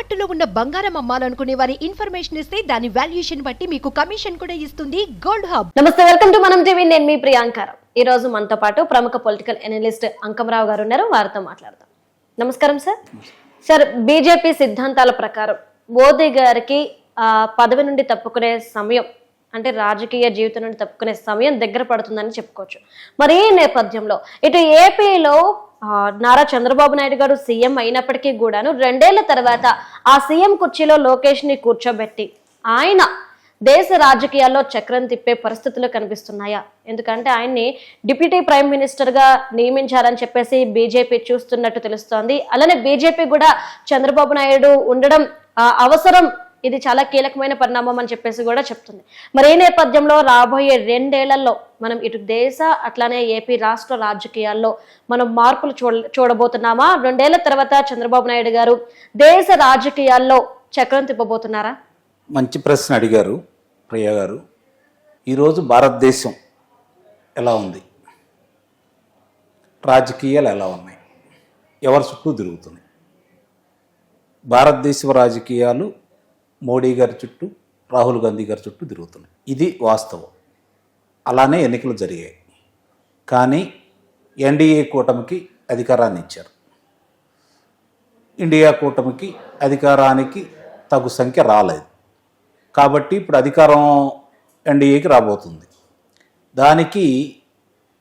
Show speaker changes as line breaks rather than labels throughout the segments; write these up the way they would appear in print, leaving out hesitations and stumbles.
తాకట్టులో ఉన్న బంగారం అమ్మాలనుకునే వారి ఇన్ఫర్మేషన్ ఇస్తే దాని వాల్యుయేషన్ బట్టి మీకు కమిషన్ కూడా ఇస్తుంది గోల్డ్ హబ్.
నమస్తే, వెల్కమ్ టు మనం టీవీ. నేను మీ ప్రియాంకారం. ఈ రోజు మనతో పాటు ప్రముఖ పొలిటికల్ అనలిస్ట్ అంకమరావు గారు ఉన్నారు. వారితో మాట్లాడదాం. నమస్కారం సార్. సార్, బీజేపీ సిద్ధాంతాల ప్రకారం మోదీ గారికి పదవి నుండి తప్పుకునే సమయం, అంటే రాజకీయ జీవితం నుండి తప్పుకునే సమయం దగ్గర పడుతుందని చెప్పుకోవచ్చు. మరి ఈ నేపథ్యంలో ఇటు ఏపీలో నారా చంద్రబాబు నాయుడు గారు సీఎం అయినప్పటికీ కూడాను 2 ఏళ్ల తర్వాత ఆ సీఎం కుర్చీలో లోకేష్ ని కూర్చోబెట్టి ఆయన దేశ రాజకీయాల్లో చక్రం తిప్పే పరిస్థితులు కనిపిస్తున్నాయా? ఎందుకంటే ఆయన్ని డిప్యూటీ ప్రైమ్ మినిస్టర్ గా నియమించారని చెప్పేసి బీజేపీ చూస్తున్నట్టు తెలుస్తోంది. అలానే బీజేపీ కూడా చంద్రబాబు నాయుడు ఉండడం అవసరం, ఇది చాలా కీలకమైన పరిణామం అని చెప్పేసి కూడా చెప్తుంది. మరి ఈ నేపథ్యంలో రాబోయే 2 ఏళ్లలో మనం ఇటు దేశ అట్లానే ఏపీ రాష్ట్ర రాజకీయాల్లో మనం మార్పులు చూడబోతున్నామా? 2 ఏళ్ల తర్వాత చంద్రబాబు నాయుడు గారు దేశ రాజకీయాల్లో చక్రం తిప్పబోతున్నారా?
మంచి ప్రశ్న అడిగారు ప్రియా గారు. ఈరోజు భారతదేశం ఎలా ఉంది, రాజకీయాలు ఎలా ఉన్నాయి, ఎవరి చుట్టూ తిరుగుతున్నాయి? భారతదేశ రాజకీయాలు మోడీ గారి చుట్టూ, రాహుల్ గాంధీ గారి చుట్టూ తిరుగుతున్నాయి. ఇది వాస్తవం. అలానే ఎన్నికలు జరిగాయి. కానీ ఎన్డీఏ కూటమికి అధికారాన్ని ఇచ్చారు. ఇండియా కూటమికి అధికారానికి తగు సంఖ్య రాలేదు. కాబట్టి ఇప్పుడు అధికారం ఎన్డీఏకి రాబోతుంది. దానికి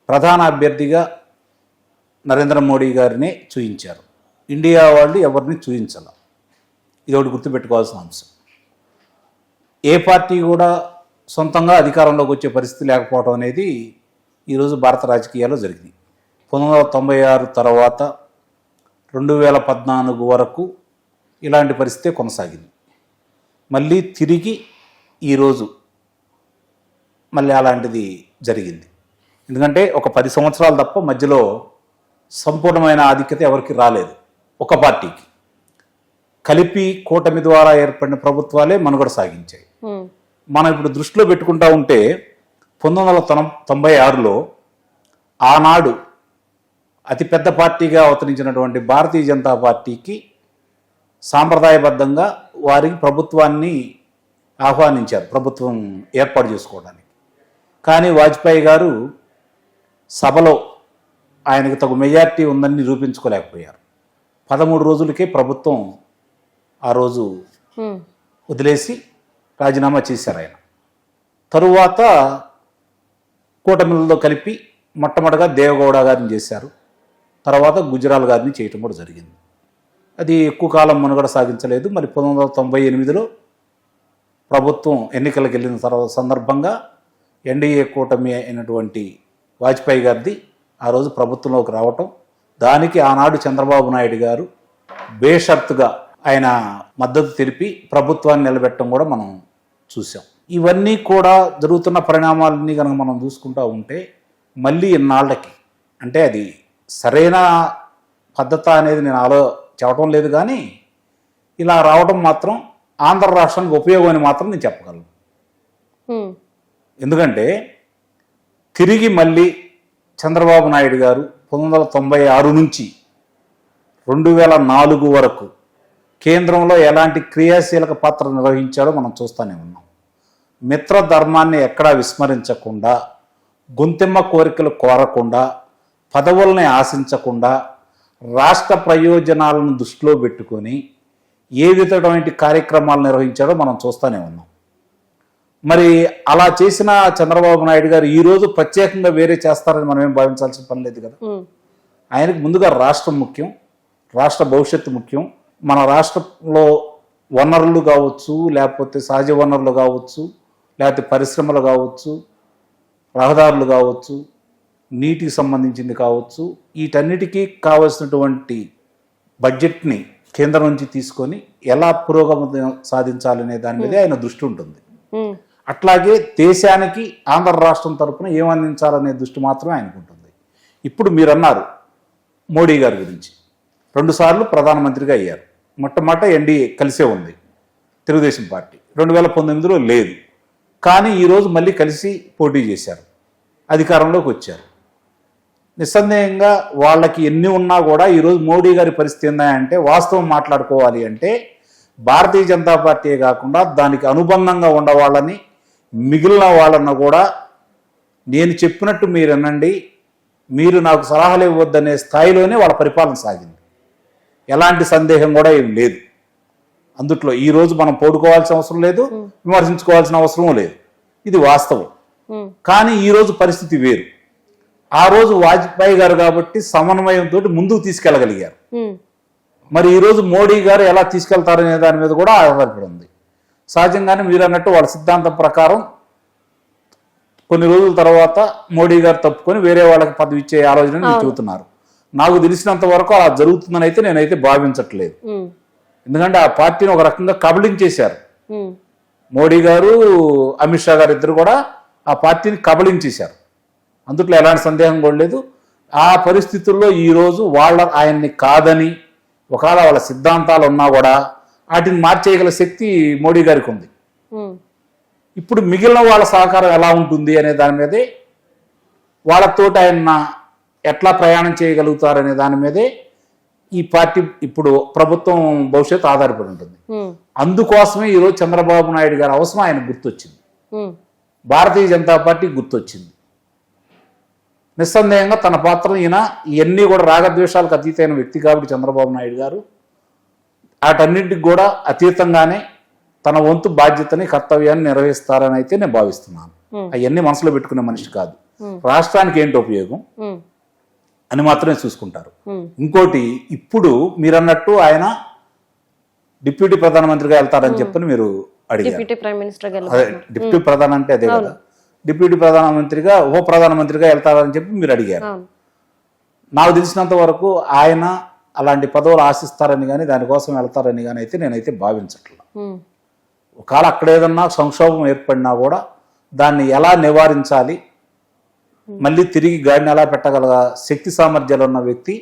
ప్రధాన అభ్యర్థిగా నరేంద్ర మోడీ గారినే చూయించారు. ఇండియా వాళ్ళు ఎవరిని చూయించాల. ఇది ఒకటి గుర్తుపెట్టుకోవాల్సిన అంశం. ఏ పార్టీ కూడా సొంతంగా అధికారంలోకి వచ్చే పరిస్థితి లేకపోవడం అనేది ఈరోజు భారత రాజకీయాల్లో జరిగింది. 1996 తర్వాత 2014 వరకు ఇలాంటి పరిస్థితే కొనసాగింది. మళ్ళీ తిరిగి ఈరోజు మళ్ళీ అలాంటిది జరిగింది. ఎందుకంటే ఒక 10 సంవత్సరాలు తప్ప మధ్యలో సంపూర్ణమైన ఆధిక్యత ఎవరికి రాలేదు. ఒక పార్టీకి కలిపి కూటమి ద్వారా ఏర్పడిన ప్రభుత్వాలే మనుగడ సాగించాయి. మనం ఇప్పుడు దృష్టిలో పెట్టుకుంటా ఉంటే 1996లో ఆనాడు అతిపెద్ద పార్టీగా అవతరించినటువంటి భారతీయ జనతా పార్టీకి సాంప్రదాయబద్ధంగా వారికి ప్రభుత్వాన్ని ఆహ్వానించారు, ప్రభుత్వం ఏర్పాటు చేసుకోవడానికి. కానీ వాజ్పేయి గారు సభలో ఆయనకు తగు మెజార్టీ ఉందని నిరూపించుకోలేకపోయారు. 13 రోజులకే ప్రభుత్వం ఆ రోజు వదిలేసి రాజీనామా చేశారు ఆయన. తరువాత కూటమిలతో కలిపి మొట్టమొదటిగా దేవగౌడ గారిని చేశారు. తర్వాత గుజరాల్ గారిని చేయటం కూడా జరిగింది. అది ఎక్కువ కాలం మనుగడ సాగించలేదు. మరి 1998లో ప్రభుత్వం ఎన్నికలకు వెళ్ళిన తర్వాత సందర్భంగా ఎన్డీఏ కూటమి అయినటువంటి వాజ్పేయి గారిది ఆ రోజు ప్రభుత్వంలోకి రావటం, దానికి ఆనాడు చంద్రబాబు నాయుడు గారు బేషరతుగా ఆయన మద్దతు తెలిపి ప్రభుత్వాన్ని నిలబెట్టడం కూడా మనం చూసాం. ఇవన్నీ కూడా జరుగుతున్న పరిణామాలన్నీ కనుక మనం చూసుకుంటూ ఉంటే మళ్ళీ ఇన్నాళ్ళకి, అంటే అది సరైన పద్ధత అనేది నేను చెప్పడం లేదు, కానీ ఇలా రావడం మాత్రం ఆంధ్ర రాష్ట్రానికి ఉపయోగం అని మాత్రం నేను చెప్పగలను. ఎందుకంటే తిరిగి మళ్ళీ చంద్రబాబు నాయుడు గారు 1996 నుంచి 2004 వరకు కేంద్రంలో ఎలాంటి క్రియాశీలక పాత్ర నిర్వహించాడో మనం చూస్తూనే ఉన్నాం. మిత్ర ధర్మాన్ని ఎక్కడా విస్మరించకుండా, గొంతెమ్మ కోరికలు కోరకుండా, పదవుల్ని ఆశించకుండా, రాష్ట్ర ప్రయోజనాలను దృష్టిలో పెట్టుకొని ఏ విధమైన కార్యక్రమాలు నిర్వహించాడో మనం చూస్తూనే ఉన్నాం. మరి అలా చేసిన చంద్రబాబు నాయుడు గారు ఈరోజు ప్రత్యేకంగా వేరే చేస్తారని మనం ఏం భావించాల్సిన పని లేదు కదా. ఆయనకు ముందుగా రాష్ట్రం ముఖ్యం, రాష్ట్ర భవిష్యత్తు ముఖ్యం. మన రాష్ట్రంలో వనరులు కావచ్చు, లేకపోతే సహజ వనరులు కావచ్చు, లేకపోతే పరిశ్రమలు కావచ్చు, రహదారులు కావచ్చు, నీటికి సంబంధించింది కావచ్చు, వీటన్నిటికీ కావలసినటువంటి బడ్జెట్ని కేంద్రం నుంచి తీసుకొని ఎలా పురోగతి సాధించాలనే దాని మీదే ఆయన దృష్టి ఉంటుంది. అట్లాగే దేశానికి ఆంధ్ర రాష్ట్రం తరఫున ఏం అందించాలనే దృష్టి మాత్రమే ఆయనకు ఉంటుంది. ఇప్పుడు మీరు అన్నారు మోడీ గారి గురించి. 2 సార్లు ప్రధానమంత్రిగా అయ్యారు. మొట్టమొదట ఎన్డీఏ కలిసే ఉంది, తెలుగుదేశం పార్టీ 2019లో లేదు. కానీ ఈరోజు మళ్ళీ కలిసి పోటీ చేశారు, అధికారంలోకి వచ్చారు. నిస్సందేహంగా వాళ్ళకి ఎన్ని ఉన్నా కూడా ఈరోజు మోడీ గారి పరిస్థితి ఏంటంటే, వాస్తవం మాట్లాడుకోవాలి అంటే భారతీయ జనతా పార్టీ కాకుండా దానికి అనుబంధంగా ఉండవాళ్ళని మిగిలిన వాళ్ళను కూడా నేను చెప్పినట్టు మీరు వినండి, మీరు నాకు సలహాలు ఇవ్వద్దనే స్థాయిలోనే వాళ్ళ పరిపాలన సాగింది. ఎలాంటి సందేహం కూడా ఏం లేదు అందుట్లో. ఈరోజు మనం పోడుకోవాల్సిన అవసరం లేదు, విమర్శించుకోవాల్సిన అవసరం లేదు, ఇది వాస్తవం. కానీ ఈరోజు పరిస్థితి వేరు. ఆ రోజు వాజ్పేయి గారు కాబట్టి సమన్వయంతో ముందుకు తీసుకెళ్ళగలిగారు. మరి ఈరోజు మోడీ గారు ఎలా తీసుకెళ్తారనే దాని మీద కూడా ఆధారపడి ఉంది. సహజంగానే మీరు అన్నట్టు వాళ్ళ సిద్ధాంతం ప్రకారం కొన్ని రోజుల తర్వాత మోడీ గారు తప్పుకొని వేరే వాళ్ళకి పదవి ఇచ్చే ఆలోచన మీరు చెబుతున్నారు. నాకు తెలిసినంత వరకు అలా జరుగుతుందని అయితే నేనైతే భావించట్లేదు. ఎందుకంటే ఆ పార్టీని ఒక రకంగా కబళించేశారు. మోడీ గారు, అమిత్ షా గారు ఇద్దరు కూడా ఆ పార్టీని కబళించేశారు. అందుట్లో ఎలాంటి సందేహం కూడా లేదు. ఆ పరిస్థితుల్లో ఈరోజు ఆయన్ని కాదని ఒకవేళ వాళ్ళ సిద్ధాంతాలు ఉన్నా కూడా వాటిని మార్చేయగల శక్తి మోడీ గారికి ఉంది. ఇప్పుడు మిగిలిన వాళ్ళ సహకారం ఎలా ఉంటుంది అనే దాని మీదే, వాళ్ళతోటి ఆయన ఎట్లా ప్రయాణం చేయగలుగుతారనే దాని మీదే ఈ పార్టీ ఇప్పుడు ప్రభుత్వం భవిష్యత్తు ఆధారపడి ఉంటుంది. అందుకోసమే ఈరోజు చంద్రబాబు నాయుడు గారి అవసరం ఆయన గుర్తొచ్చింది, భారతీయ జనతా పార్టీ గుర్తొచ్చింది. నిస్సందేహంగా తన పాత్ర ఈయన ఇవన్నీ కూడా రాగద్వేషాలకు అతీతమైన వ్యక్తి కాబట్టి చంద్రబాబు నాయుడు గారు వాటన్నింటికి కూడా అతీతంగానే తన వంతు బాధ్యతని, కర్తవ్యాన్ని నిర్వహిస్తారని అయితే నేను భావిస్తున్నాను. అవన్నీ మనసులో పెట్టుకునే మనిషి కాదు. రాష్ట్రానికి ఏంటి ఉపయోగం అని మాత్రమే చూసుకుంటారు. ఇంకోటి, ఇప్పుడు మీరన్నట్టు ఆయన డిప్యూటీ ప్రధానమంత్రిగా వెళ్తారని చెప్పని మీరు అడిగారు. అదే డిప్యూటీ ప్రధాన అంటే అదే కదా, డిప్యూటీ ప్రధానమంత్రిగా, ఉప ప్రధానమంత్రిగా వెళ్తారని చెప్పి మీరు అడిగారు. నాకు తెలిసినంత వరకు ఆయన అలాంటి పదవులు ఆశిస్తారని కానీ దానికోసం వెళ్తారని కానీ అయితే నేనైతే భావించట్లేదు. ఒకవేళ అక్కడ ఏదన్నా సంక్షోభం ఏర్పడినా కూడా దాన్ని ఎలా నివారించాలి, మళ్ళీ తిరిగి గాడిని ఎలా పెట్టగల శక్తి సామర్థ్యాలు ఉన్న వ్యక్తి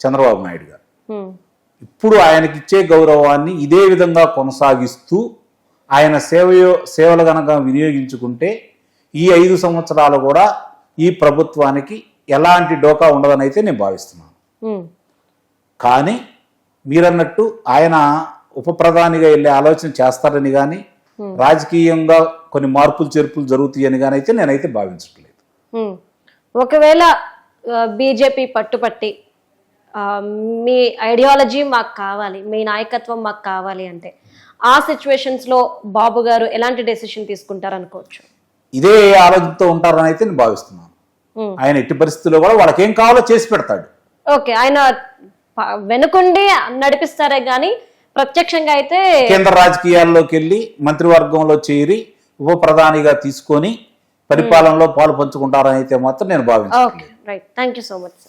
చంద్రబాబు నాయుడు గారు. ఇప్పుడు ఆయనకిచ్చే గౌరవాన్ని ఇదే విధంగా కొనసాగిస్తూ ఆయన సేవలు గనక వినియోగించుకుంటే ఈ 5 సంవత్సరాలు కూడా ఈ ప్రభుత్వానికి ఎలాంటి డోకా ఉండదని అయితే నేను భావిస్తున్నాను. కానీ మీరన్నట్టు ఆయన ఉప ప్రధానిగా వెళ్ళే ఆలోచన చేస్తారని కానీ, రాజకీయంగా కొన్ని మార్పులు చేర్పులు జరుగుతాయని కానీ అయితే నేనైతే భావించట్లేదు.
ఒకవేళ బీజేపీ పట్టుపట్టి మీ ఐడియాలజీ మాకు కావాలి, మీ నాయకత్వం మాకు కావాలి అంటే ఆ సిచ్యువేషన్స్ లో బాబు గారు ఎలాంటి డెసిషన్ తీసుకుంటారు అనుకోవచ్చు?
ఇదే ఆలోచనతో ఉంటారని అయితే నేను భావిస్తున్నాను. ఆయన ఎట్టి పరిస్థితుల్లో కూడా వాళ్ళకి ఏం కావాలో చేసి పెడతాడు.
ఓకే, ఆయన వెనుకుండి నడిపిస్తారే గాని ప్రత్యక్షంగా అయితే
కేంద్ర రాజకీయాల్లోకి వెళ్ళి మంత్రివర్గంలో చేరి ఉప ప్రధానిగా తీసుకొని పరిపాలనలో పాలు పంచుకుంటారని అయితే మాత్రం నేను భావిస్తాను.
Right, thank you so much.